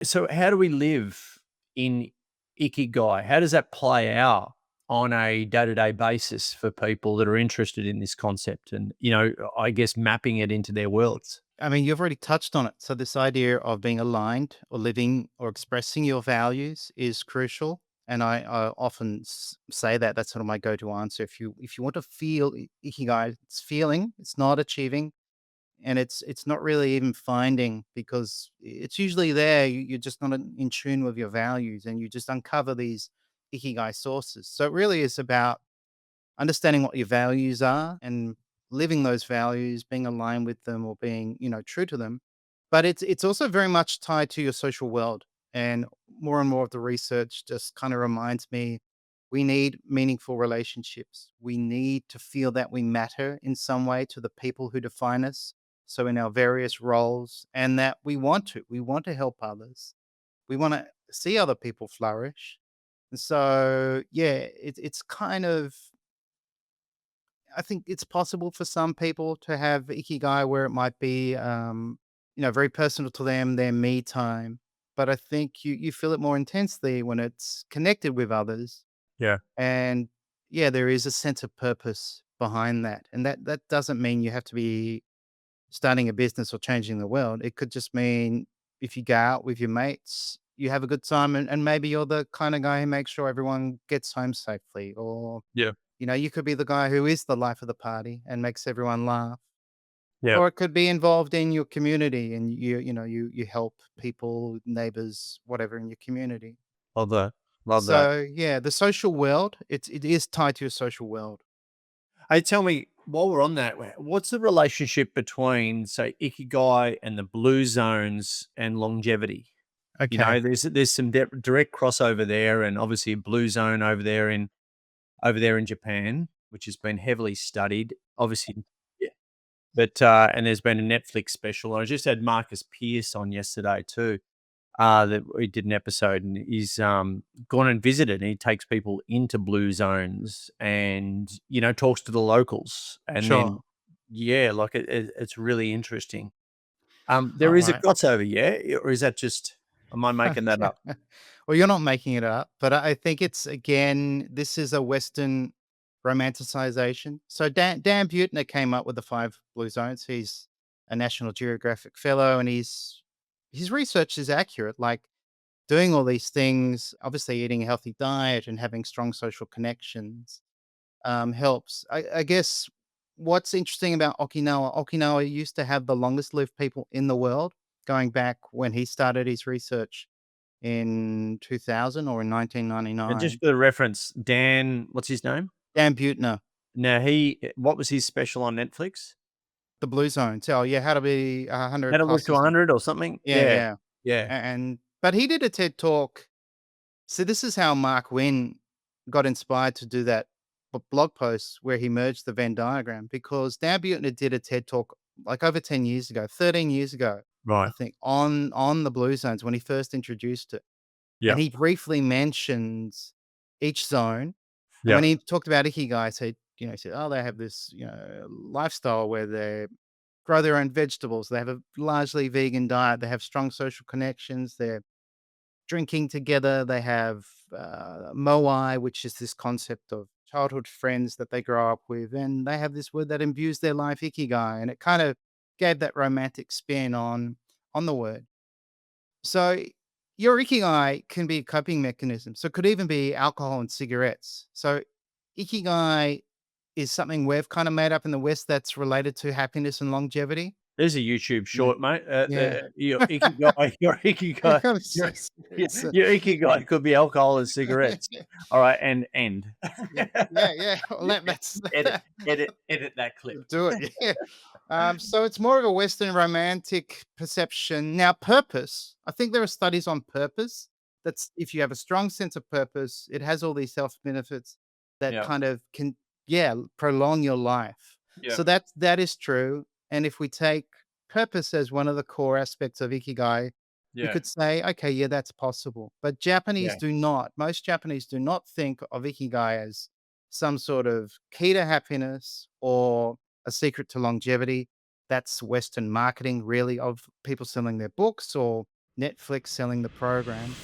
So how do we live in Ikigai? How does that play out on a day-to-day basis for people that are interested in this concept and, I guess mapping it into their worlds? I mean, you've already touched on it. So, this idea of being aligned or living or expressing your values is crucial. And I often say that that's sort of my go-to answer. If you want to feel ikigai, it's feeling, it's not achieving, and it's not really even finding because it's usually there. You're just not in tune with your values, and you just uncover these ikigai sources. So, it really is about understanding what your values are and living those values, being aligned with them or being, true to them. But it's also very much tied to your social world. And more of the research just kind of reminds me we need meaningful relationships. We need to feel that we matter in some way to the people who define us. So in our various roles, and that we want to help others. We want to see other people flourish. And so, yeah, it's kind of I think it's possible for some people to have ikigai where it might be, very personal to them, their me time. But I think you feel it more intensely when it's connected with others. Yeah. And yeah, there is a sense of purpose behind that. And that doesn't mean you have to be starting a business or changing the world. It could just mean if you go out with your mates, you have a good time and maybe you're the kind of guy who makes sure everyone gets home safely or Yeah. you could be the guy who is the life of the party and makes everyone laugh. Yeah. Or it could be involved in your community and you help people, neighbors, whatever in your community. Love that. Love that. So yeah, the social world, it is tied to your social world. Hey, tell me, while we're on that, what's the relationship between, say, Ikigai and the blue zones and longevity? Okay. There's some direct crossover there, and obviously a blue zone over there in Japan, which has been heavily studied. Obviously, yeah. But and there's been a Netflix special. I just had Marcus Pierce on yesterday too. That we did an episode, and he's gone and visited, and he takes people into blue zones, and talks to the locals, and Sure. then yeah, like it's really interesting. There All is a right. crossover, yeah, or is that just am I making that up? Well, you're not making it up, but I think it's again, this is a Western romanticization. So Dan Buettner came up with the five blue zones. He's a National Geographic fellow, and his research is accurate. Like doing all these things, obviously eating a healthy diet and having strong social connections helps. I guess what's interesting about Okinawa used to have the longest lived people in the world, going back when he started his research in 2000 or in And just 1999. for the reference, Dan, what's his name? Dan Buettner, Now what was his special on Netflix? the Blue Zone. So, yeah, how to be How 100 to Live to classes. 100 or something? Yeah, Yeah, yeah. yeah, But he did a TED talk. So this is how Mark Wynn got inspired to do that blog post where he merged the Venn diagram because Dan Buettner did a TED talk like over 10 years ago, 13 years ago, I right. think, on the blue zones when he first introduced it. And Yeah, he briefly mentions each zone. And yeah, when he talked about Ikigai, he said, oh, they have this, lifestyle where they grow their own vegetables. They have a largely vegan diet. They have strong social connections. They're drinking together. They have moai, which is this concept of childhood friends that they grow up with. And they have this word that imbues their life, Ikigai. And it kind of gave that romantic spin on the word. So your ikigai can be a coping mechanism. So it could even be alcohol and cigarettes. So ikigai is something we've kind of made up in the West that's related to happiness and longevity. there's a YouTube Yeah. short, mate. Yeah. Your Ikigai your Ikigai I'm your so serious. your Ikigai could be alcohol and cigarettes. Alright, and end. Yeah. Yeah. Yeah. Well, that's Edit edit that clip. do it. Yeah. So it's more of a Western romantic perception. Now, purpose. I think there are studies on purpose. That's if you have a strong sense of purpose, it has all these health benefits that Yeah, kind of can, yeah, prolong your life. yeah, So that is true. And if we take purpose as one of the core aspects of Ikigai, we yeah, could say, okay, yeah, that's possible. But yeah, most Japanese do not think of Ikigai as some sort of key to happiness or a secret to longevity. That's Western marketing, really, of people selling their books or Netflix selling the program.